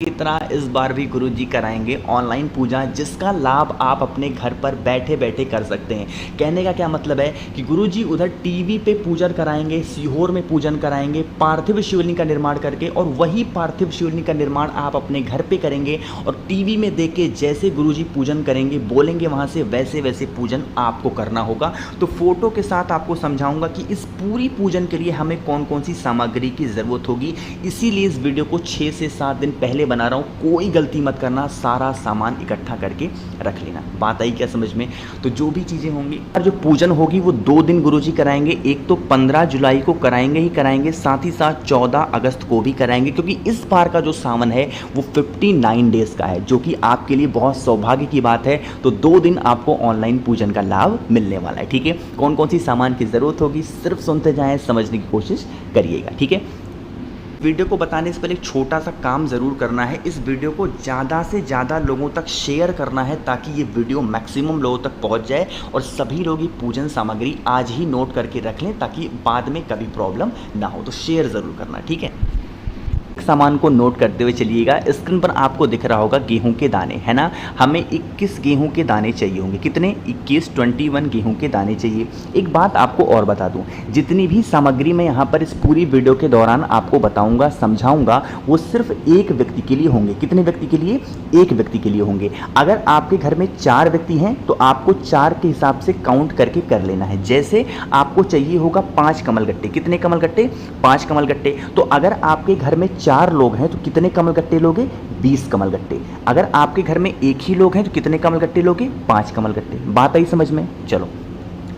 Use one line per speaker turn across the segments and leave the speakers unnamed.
की तरह इस बार भी गुरुजी कराएंगे ऑनलाइन पूजा, जिसका लाभ आप अपने घर पर बैठे बैठे कर सकते हैं। कहने का क्या मतलब है कि गुरुजी उधर टीवी पे पूजन कराएंगे, सीहोर में पूजन कराएंगे पार्थिव शिवलिंग का निर्माण करके, और वही पार्थिव शिवलिंग का निर्माण आप अपने घर पे करेंगे और टीवी में देख के जैसे गुरुजी पूजन करेंगे बोलेंगे वहाँ से वैसे वैसे पूजन आपको करना होगा। तो फोटो के साथ आपको समझाऊंगा कि इस पूरी पूजन के लिए हमें कौन कौन सी सामग्री की ज़रूरत होगी। इसीलिए इस वीडियो को 6 से 7 दिन पहले बना रहा हूँ। कोई गलती मत करना, सारा सामान इकट्ठा करके रख लेना। बात आई क्या समझ में? तो जो भी चीज़ें होंगी और जो पूजन होगी वो 2 दिन गुरुजी कराएंगे। एक तो 15 जुलाई को कराएंगे ही कराएंगे, साथ ही साथ 14 अगस्त को भी कराएंगे, क्योंकि इस बार का जो सावन है वो 59 डेज का है, जो कि आपके लिए बहुत सौभाग्य की बात है। तो 2 दिन आपको ऑनलाइन पूजन का लाभ मिलने वाला है। ठीक है, कौन कौन सी सामान की ज़रूरत होगी सिर्फ सुनते जाएं, समझने की कोशिश करिएगा। ठीक है, वीडियो को बताने से पहले एक छोटा सा काम ज़रूर करना है। इस वीडियो को ज़्यादा से ज़्यादा लोगों तक शेयर करना है, ताकि ये वीडियो मैक्सिमम लोगों तक पहुंच जाए और सभी लोग ये पूजन सामग्री आज ही नोट करके रख लें, ताकि बाद में कभी प्रॉब्लम ना हो। तो शेयर ज़रूर करना, ठीक है। सामान को नोट करते हुए चलिएगा। स्क्रीन पर आपको दिख रहा होगा गेहूं के दाने, है ना। हमें 21 गेहूं के दाने चाहिए होंगे। कितने? 21 गेहूं के दाने चाहिए। एक बात आपको और बता दूं, जितनी भी सामग्री मैं यहाँ पर इस पूरी वीडियो के दौरान आपको बताऊंगा, समझाऊंगा, वो सिर्फ एक व्यक्ति के लिए होंगे। कितने व्यक्ति के लिए? एक व्यक्ति के लिए होंगे। अगर आपके घर में 4 व्यक्ति हैं तो आपको 4 के हिसाब से काउंट करके कर लेना है। जैसे आपको चाहिए होगा 5 कमलगट्टे। कितने कमलगट्टे? 5 कमलगट्टे। तो अगर आपके घर में 4 लोग हैं तो कितने कमलगट्टे लोगे? 20 कमलगट्टे। अगर आपके घर में एक ही लोग हैं तो कितने कमलगट्टे लोगे? 5 कमलगट्टे। बात आई समझ में? चलो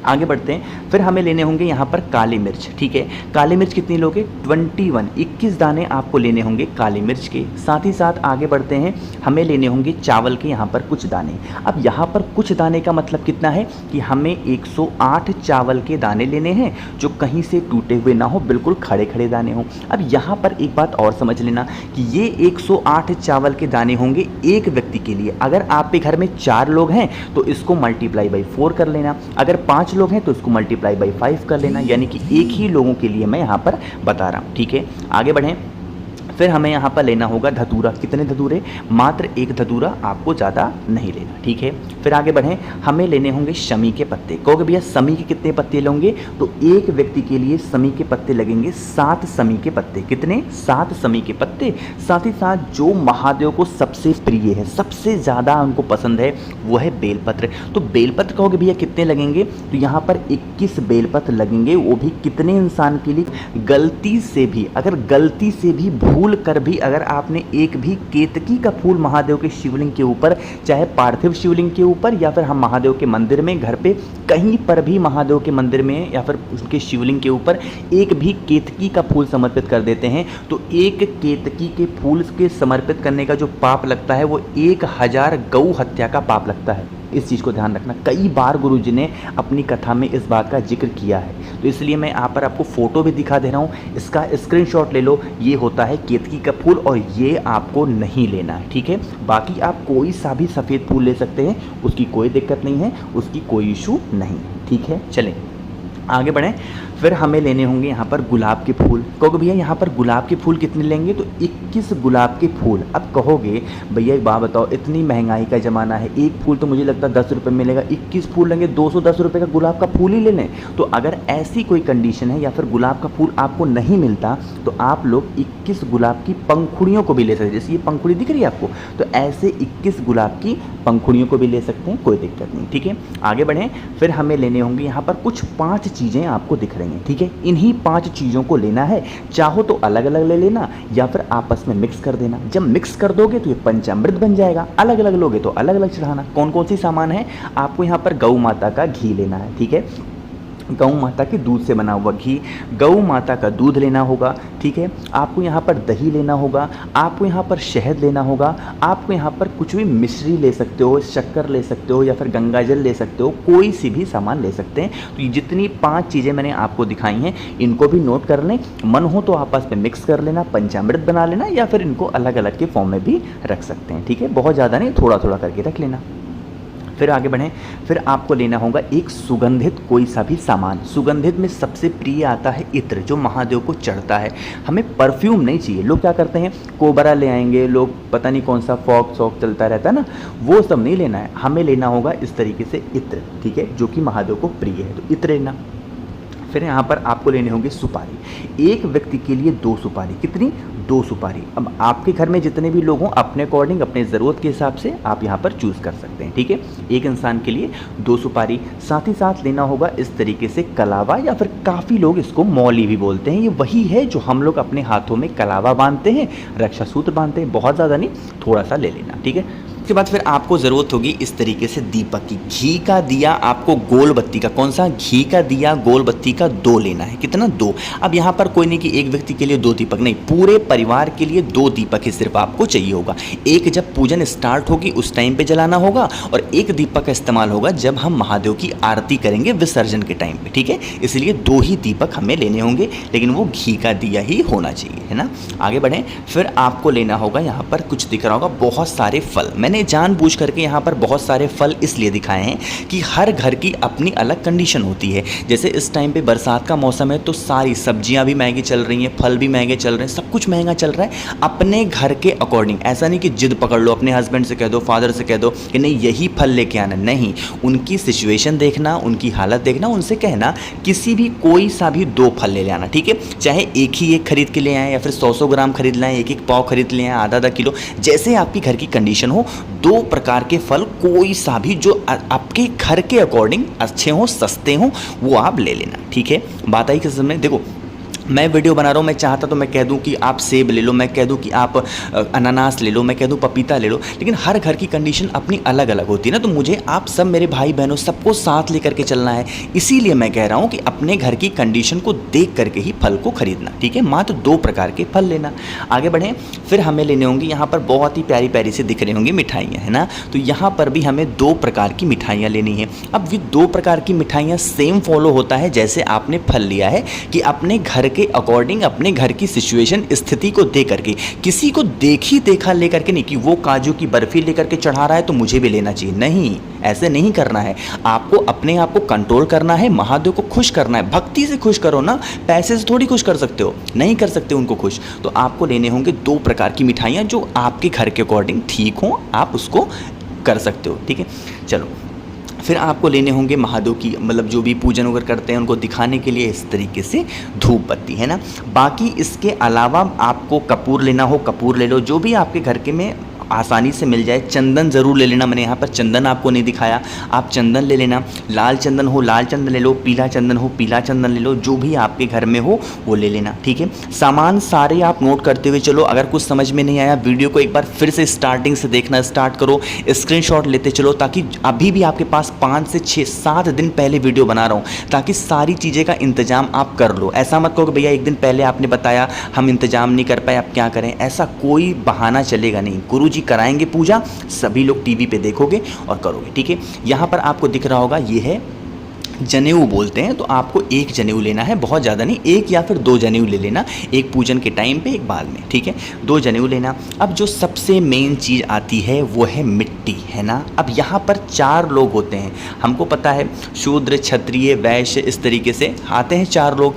आगे बढ़ते हैं। फिर हमें लेने होंगे यहाँ पर काली मिर्च। ठीक है, काली मिर्च कितनी लोगे? 21 दाने आपको लेने होंगे काली मिर्च के। साथ ही साथ आगे बढ़ते हैं, हमें लेने होंगे चावल के यहाँ पर कुछ दाने। अब यहाँ पर कुछ दाने का मतलब कितना है कि हमें 108 चावल के दाने लेने हैं, जो कहीं से टूटे हुए ना हो, बिल्कुल खड़े खड़े दाने हों। अब यहाँ पर एक बात और समझ लेना कि ये 108 चावल के दाने होंगे एक व्यक्ति के लिए। अगर आपके घर में 4 लोग हैं तो इसको मल्टीप्लाई बाई 4 कर लेना। अगर 5 लोग हैं तो इसको मल्टीप्लाई बाई 5 कर लेना, यानी कि एक ही लोगों के लिए मैं यहाँ पर बता रहा हूँ। ठीक है, आगे बढ़ें। फिर हमें यहाँ पर लेना होगा धतूरा। कितने धतूरे? मात्र 1 धतूरा, आपको ज़्यादा नहीं लेना। ठीक है, फिर आगे बढ़ें। हमें लेने होंगे शमी के पत्ते। कहोगे भैया शमी के कितने पत्ते लेंगे? तो एक व्यक्ति के लिए शमी के पत्ते लगेंगे 7 शमी के पत्ते। कितने? 7 शमी के पत्ते। साथ ही साथ जो महादेव को सबसे प्रिय है, सबसे ज़्यादा उनको पसंद है, वो है बेलपत्र। तो बेलपत्र कहोगे भैया कितने लगेंगे? तो यहाँ पर 21 बेलपत्र लगेंगे। वो भी कितने इंसान के लिए? गलती से भी, अगर गलती से भी भूल कर भी अगर आपने एक भी केतकी का फूल महादेव के शिवलिंग के ऊपर, चाहे पार्थिव शिवलिंग के ऊपर या फिर हम महादेव के मंदिर में, घर पे कहीं पर भी महादेव के मंदिर में या फिर उसके शिवलिंग के ऊपर एक भी केतकी का फूल समर्पित कर देते हैं, तो एक केतकी के फूल के समर्पित करने का जो पाप लगता है वो 1000 गौ हत्या का पाप लगता है। इस चीज़ को ध्यान रखना। कई बार गुरुजी ने अपनी कथा में इस बात का जिक्र किया है, तो इसलिए मैं यहाँ पर आपको फोटो भी दिखा दे रहा हूँ। इसका स्क्रीनशॉट ले लो। ये होता है केतकी का फूल और ये आपको नहीं लेना है। ठीक है, बाकी आप कोई सा भी सफ़ेद फूल ले सकते हैं, उसकी कोई दिक्कत नहीं है, उसकी कोई इशू नहीं है। ठीक है, चलें आगे बढ़ें। फिर हमें लेने होंगे यहाँ पर गुलाब के फूल। कहोगे भैया यहाँ पर गुलाब के फूल कितने लेंगे? तो 21 गुलाब के फूल। अब कहोगे भैया एक बात बताओ, इतनी महंगाई का ज़माना है, एक फूल तो मुझे लगता है 10 रुपये मिलेगा, 21 फूल लेंगे 210 रुपये का गुलाब का फूल ही ले लें। तो अगर ऐसी कोई कंडीशन है या फिर गुलाब का फूल आपको नहीं मिलता, तो आप लोग 21 गुलाब की पंखुड़ियों को भी ले सकते हैं। जैसे ये पंखुड़ी दिख रही है आपको, तो ऐसे 21 गुलाब की पंखुड़ियों को भी ले सकते हैं, कोई दिक्कत नहीं। ठीक है, आगे बढ़ें। फिर हमें लेने होंगे यहाँ पर कुछ 5 चीज़ें आपको दिख रही हैं। ठीक है, इन्हीं 5 चीज़ों को लेना है। चाहो तो अलग अलग ले लेना या फिर आपस में मिक्स कर देना। जब मिक्स कर दोगे तो ये पंचामृत बन जाएगा। अलग अलग लोगे तो अलग अलग चढ़ाना। कौन कौन सी सामान है? आपको यहाँ पर गौ माता का घी लेना है। ठीक है, गौ माता के दूध से बना हुआ घी, गौ माता का दूध लेना होगा। ठीक है, आपको यहाँ पर दही लेना होगा, आपको यहाँ पर शहद लेना होगा, आपको यहाँ पर कुछ भी मिश्री ले सकते हो, शक्कर ले सकते हो या फिर गंगा जल ले सकते हो, कोई सी भी सामान ले सकते हैं। तो ये जितनी 5 चीज़ें मैंने आपको दिखाई हैं, इनको भी नोट कर लें। मन हो तो आपस में मिक्स कर लेना, पंचामृत बना लेना, या फिर इनको अलग अलग के फॉर्म में भी रख सकते हैं। ठीक है, बहुत ज़्यादा नहीं, थोड़ा थोड़ा करके रख लेना। फिर आगे बढ़ें, फिर आपको लेना होगा एक सुगंधित कोई सा भी सामान। सुगंधित में सबसे प्रिय आता है इत्र, जो महादेव को चढ़ता है। हमें परफ्यूम नहीं चाहिए। लोग क्या करते हैं, कोबरा ले आएंगे, लोग पता नहीं कौन सा फॉग सॉग चलता रहता है ना, वो सब नहीं लेना है। हमें लेना होगा इस तरीके से इत्र, ठीक है, जो कि महादेव को प्रिय है, तो इत्र लेना। फिर यहाँ पर आपको लेने होंगे सुपारी। एक व्यक्ति के लिए 2 सुपारी। कितनी? 2 सुपारी। अब आपके घर में जितने भी लोग हों, अपने अकॉर्डिंग, अपने ज़रूरत के हिसाब से आप यहाँ पर चूज़ कर सकते हैं, ठीक है। एक इंसान के लिए 2 सुपारी। साथ ही साथ लेना होगा इस तरीके से कलावा, या फिर काफ़ी लोग इसको मौली भी बोलते हैं। ये वही है जो हम लोग अपने हाथों में कलावा बांधते हैं, रक्षा सूत्र बांधते हैं। बहुत ज़्यादा नहीं, थोड़ा सा ले लेना, ठीक है। उसके बाद फिर आपको ज़रूरत होगी इस तरीके से दीपक की। घी का दिया आपको गोल बत्ती का, कौन सा? घी का दिया गोल बत्ती का 2 लेना है। कितना? 2। अब यहाँ पर कोई नहीं कि एक व्यक्ति के लिए 2 दीपक, नहीं, पूरे परिवार के लिए 2 दीपक ही सिर्फ आपको चाहिए होगा। एक जब पूजन स्टार्ट होगी उस टाइम पे जलाना होगा, और एक दीपक का इस्तेमाल होगा जब हम महादेव की आरती करेंगे विसर्जन के टाइम पे, ठीक है। इसलिए 2 ही दीपक हमें लेने होंगे, लेकिन वो घी का दिया ही होना चाहिए, है ना। आगे बढ़ें, फिर आपको लेना होगा, यहाँ पर कुछ दिख रहा होगा, बहुत सारे फल। मैंने जानबूझ करके यहाँ पर बहुत सारे फल इसलिए दिखाए हैं कि हर घर की अपनी अलग कंडीशन होती है। जैसे इस टाइम पे बरसात का मौसम है, तो सारी सब्जियां भी महंगी चल रही हैं, फल भी महंगे चल रहे हैं, सब कुछ महंगा चल रहा है। अपने घर के अकॉर्डिंग, ऐसा नहीं कि जिद पकड़ लो, अपने हस्बैंड से कह दो, फादर से कह दो कि नहीं यही फल लेके आना, नहीं। उनकी सिचुएशन देखना, उनकी हालत देखना, उनसे कहना किसी भी कोई सा भी 2 फल ले आना, ठीक है। चाहे एक ही एक खरीद के ले आए, या फिर 100-100 ग्राम खरीद लाएं, एक पाव खरीद लें, आधा किलो, जैसे आपकी घर की कंडीशन हो। 2 प्रकार के फल कोई सा भी जो आपके घर के अकॉर्डिंग अच्छे हों, सस्ते हों, वो आप ले लेना, ठीक है। बात आई किस में, देखो मैं वीडियो बना रहा हूँ, मैं चाहता तो मैं कह दूँ कि आप सेब ले लो, मैं कह दूँ कि आप अनानास ले लो, मैं कह दूँ पपीता ले लो, लेकिन हर घर की कंडीशन अपनी अलग अलग होती है ना। तो मुझे आप सब मेरे भाई बहनों सबको साथ लेकर के चलना है, इसीलिए मैं कह रहा हूँ कि अपने घर की कंडीशन को देख करके ही फल को खरीदना, ठीक है। मात्र 2 प्रकार के फल लेना। आगे बढ़ें, फिर हमें लेने होंगे, यहाँ पर बहुत ही प्यारी प्यारी से दिख रही होंगी मिठाइयाँ, है ना। तो यहाँ पर भी हमें 2 प्रकार की मिठाइयाँ लेनी है। अब ये 2 प्रकार की मिठाइयाँ सेम फॉलो होता है जैसे आपने फल लिया है, कि अपने घर के अकॉर्डिंग, अपने घर की सिचुएशन, स्थिति को देख करके, किसी को देखी देखा लेकर के नहीं कि वो काजू की बर्फी लेकर के चढ़ा रहा है तो मुझे भी लेना चाहिए, नहीं, ऐसे नहीं करना है। आपको अपने आप को कंट्रोल करना है, महादेव को खुश करना है। भक्ति से खुश करो ना, पैसे से थोड़ी खुश कर सकते हो, नहीं कर सकते उनको खुश। तो आपको लेने होंगे 2 प्रकार की मिठाइयाँ जो आपके घर के अकॉर्डिंग ठीक हो, आप उसको कर सकते हो, ठीक है। चलो, फिर आपको लेने होंगे महादेव की, मतलब जो भी पूजन वगैरह करते हैं उनको दिखाने के लिए इस तरीके से धूप बत्ती, है ना। बाकी इसके अलावा आपको कपूर लेना हो, कपूर ले लो, जो भी आपके घर के में आसानी से मिल जाए। चंदन ज़रूर ले लेना, मैंने यहाँ पर चंदन आपको नहीं दिखाया, आप चंदन ले लेना। लाल चंदन हो लाल चंदन ले लो, पीला चंदन हो पीला चंदन ले लो, जो भी आपके घर में हो वो ले लेना, ठीक है। सामान सारे आप नोट करते हुए चलो। अगर कुछ समझ में नहीं आया, वीडियो को एक बार फिर से स्टार्टिंग से देखना स्टार्ट करो, स्क्रीनशॉट लेते चलो, ताकि अभी भी आपके पास 5 से 6-7 दिन पहले वीडियो बना रहा हूँ, ताकि सारी चीज़ें का इंतजाम आप कर लो। ऐसा मत कहो कि भैया एक दिन पहले आपने बताया, हम इंतजाम नहीं कर पाए, आप क्या करें, ऐसा कोई बहाना चलेगा नहीं। गुरुजी कराएंगे पूजा, सभी लोग टीवी पे देखोगे और करोगे, ठीक है। यहाँ पर आपको दिख रहा होगा, ये है जनेऊ बोलते हैं, तो आपको 1 जनेऊ लेना है, बहुत ज़्यादा नहीं, 1 या फिर 2 जनेऊ ले लेना, एक पूजन के टाइम पे, एक बाद में, ठीक है। 2 जनेऊ लेना। अब जो सबसे मेन चीज़ आती है वो है मिट्टी, है ना। अब यहाँ पर 4 लोग होते हैं, हमको पता है, शूद्र, क्षत्रिय, वैश्य, इस तरीके से आते हैं 4 लोग।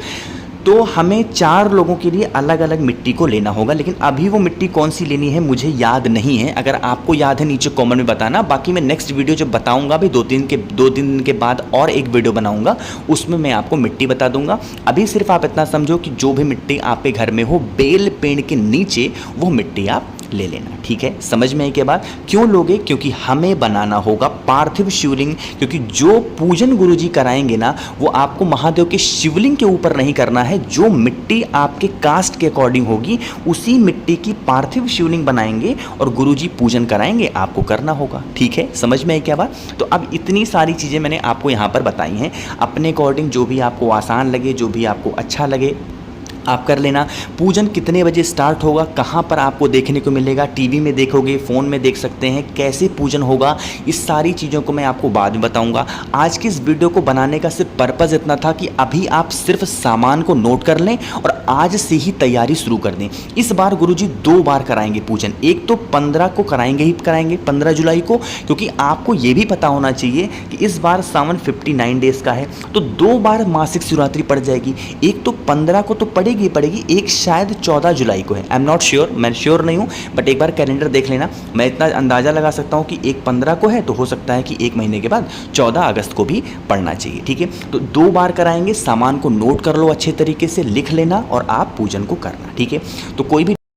तो हमें 4 लोगों के लिए अलग अलग मिट्टी को लेना होगा, लेकिन अभी वो मिट्टी कौन सी लेनी है मुझे याद नहीं है। अगर आपको याद है नीचे कमेंट में बताना, बाकी मैं नेक्स्ट वीडियो जब बताऊंगा भी 2-3 दिन के बाद और एक वीडियो बनाऊंगा, उसमें मैं आपको मिट्टी बता दूंगा। अभी सिर्फ आप इतना समझो कि जो भी मिट्टी आपके घर में हो, बेल पेड़ के नीचे वो मिट्टी आप ले लेना, ठीक है। समझ में आई क्या बात? क्यों लोगे? क्योंकि हमें बनाना होगा पार्थिव शिवलिंग, क्योंकि जो पूजन गुरुजी कराएंगे ना, वो आपको महादेव के शिवलिंग के ऊपर नहीं करना है। जो मिट्टी आपके कास्ट के अकॉर्डिंग होगी, उसी मिट्टी की पार्थिव शिवलिंग बनाएंगे और गुरुजी पूजन कराएंगे, आपको करना होगा, ठीक है। समझ में आई क्या बात? तो अब इतनी सारी चीज़ें मैंने आपको यहाँ पर बताई हैं, अपने अकॉर्डिंग जो भी आपको आसान लगे, जो भी आपको अच्छा लगे, आप कर लेना। पूजन कितने बजे स्टार्ट होगा, कहाँ पर आपको देखने को मिलेगा, टीवी में देखोगे, फ़ोन में देख सकते हैं, कैसे पूजन होगा, इस सारी चीज़ों को मैं आपको बाद में बताऊंगा। आज की इस वीडियो को बनाने का सिर्फ पर्पज़ इतना था कि अभी आप सिर्फ सामान को नोट कर लें और आज से ही तैयारी शुरू कर दें। इस बार गुरुजी 2 बार कराएंगे पूजन, एक तो 15 को कराएंगे ही कराएंगे, 15 जुलाई को, क्योंकि आपको ये भी पता होना चाहिए कि इस बार सावन 59 डेज़ का है, तो 2 बार मासिक शिवरात्रि पड़ जाएगी। एक तो 15 को तो पड़ेगी, एक शायद 14 जुलाई को है, आई एम नॉट श्योर, मैं श्योर नहीं हूँ, बट एक बार कैलेंडर देख लेना। मैं इतना अंदाज़ा लगा सकता हूँ कि एक 15 को है, तो हो सकता है कि एक महीने के बाद 14 अगस्त को भी पड़ना चाहिए, ठीक है। तो 2 बार कराएंगे, सामान को नोट कर लो, अच्छे तरीके से लिख लेना और आप पूजन को करना, ठीक है। तो कोई भी